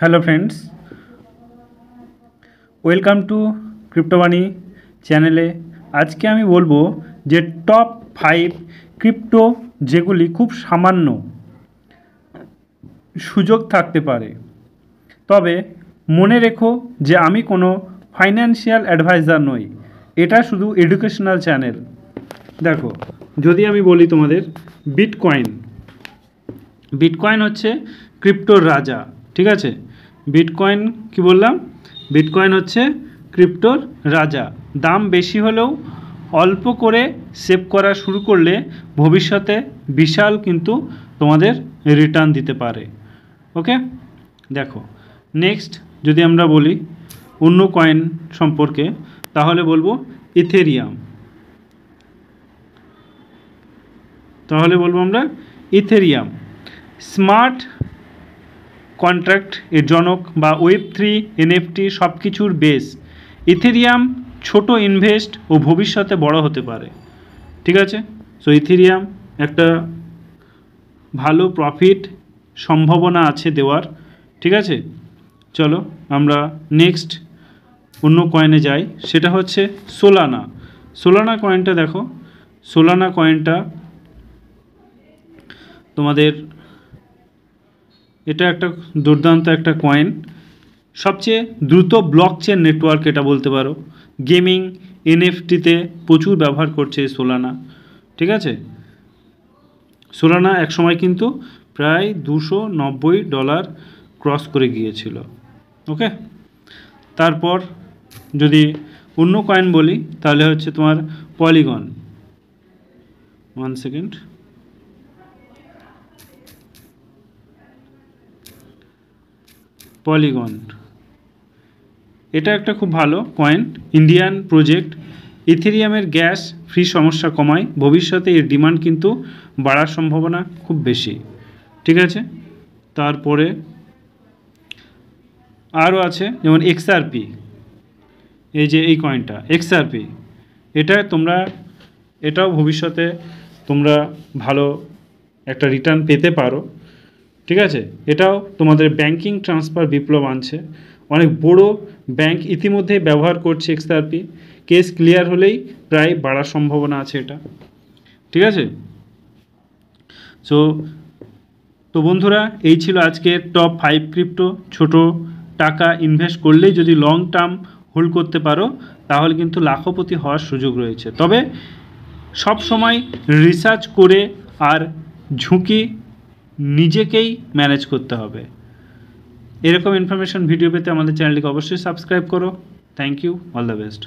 Hello friends, welcome to ক্রিপ্টোবাণী চ্যানেলে। আজকে আমি বলবো যে টপ 5 ক্রিপ্টো যেগুলি খুব সামান্য সুযোগ থাকতে পারে। তবে মনে রেখো যে আমি কোনো ফাইন্যান্সিয়াল অ্যাডভাইজার নই, এটা শুধু এডুকেশনাল চ্যানেল। দেখো, যদি আমি বলি তোমাদের বিটকয়েন হচ্ছে ক্রিপ্টোর রাজা, ঠিক আছে? বিটকয়েন কি বললাম? বিটকয়েন হচ্ছে ক্রিপ্টোর রাজা। দাম বেশি হলেও অল্প করে সেভ করা শুরু করলে ভবিষ্যতে বিশাল কিন্তু তোমাদের রিটার্ন দিতে পারে। ওকে, দেখো নেক্সট যদি আমরা বলি অন্য কয়েন সম্পর্কে, তাহলে বলবো ইথেরিয়াম। স্মার্ট কন্ট্রাক্ট এর জনক বা Web3 NFT সব কিছুর বেস। ইথেরিয়াম ছোট ইনভেস্ট ও ভবিষ্যতে বড় হতে পারে, ঠিক আছে? সো ইথেরিয়াম একটা ভালো প্রফিট সম্ভাবনা আছে দেওয়ার, ঠিক আছে? চলো আমরা নেক্সট অন্য কয়েনে যাই, সেটা হচ্ছে সোলানা কয়েনটা। দেখো, সোলানা কয়েনটা তোমাদের এটা একটা দুর্দান্ত একটা কয়েন, সবচেয়ে দ্রুত ব্লকচেন নেটওয়ার্ক এটা বলতে পারো। গেমিং এনএফটিতে প্রচুর ব্যবহার করছে সোলানা, ঠিক আছে? সোলানা একসময় কিন্তু প্রায় $290 ক্রস করে গিয়েছিল। ওকে, তারপর যদি অন্য কয়েন বলি তাহলে হচ্ছে তোমার পলিগন। এটা একটা খুব ভালো কয়েন, ইন্ডিয়ান প্রজেক্ট। ইথেরিয়ামের গ্যাস ফ্রি সমস্যা কমায়, ভবিষ্যতে এর ডিমান্ড কিন্তু বাড়ার সম্ভাবনা খুব বেশি, ঠিক আছে? তারপরে আরও আছে যেমন XRP। এই যে এই কয়েনটা XRP, এটাও ভবিষ্যতে তোমরা ভালো একটা রিটার্ন পেতে পারো, ঠিক আছে? এটাও তোমাদের ব্যাংকিং ট্রান্সফার বিপ্লব আনছে। অনেক বড় ব্যাংক ইতিমধ্যে ব্যবহার করছে XRP। কেস ক্লিয়ার হলেই প্রায় বাড়ার সম্ভাবনা আছে এটা, ঠিক আছে? তো বন্ধুরা, এই ছিল আজকের টপ 5 ক্রিপ্টো। ছোট টাকা ইনভেস্ট করলেই যদি লং টার্ম হোল্ড করতে পারো তাহলে কিন্তু লাখপতি হওয়ার সুযোগ রয়েছে। তবে সব সময় রিসার্চ করে আর ঝুঁকি নিজেকেই ম্যানেজ করতে হবে। এরকম ইনফরমেশন ভিডিও পেতে আমাদের চ্যানেলটিকে অবশ্যই সাবস্ক্রাইব করো। Thank you, all the best.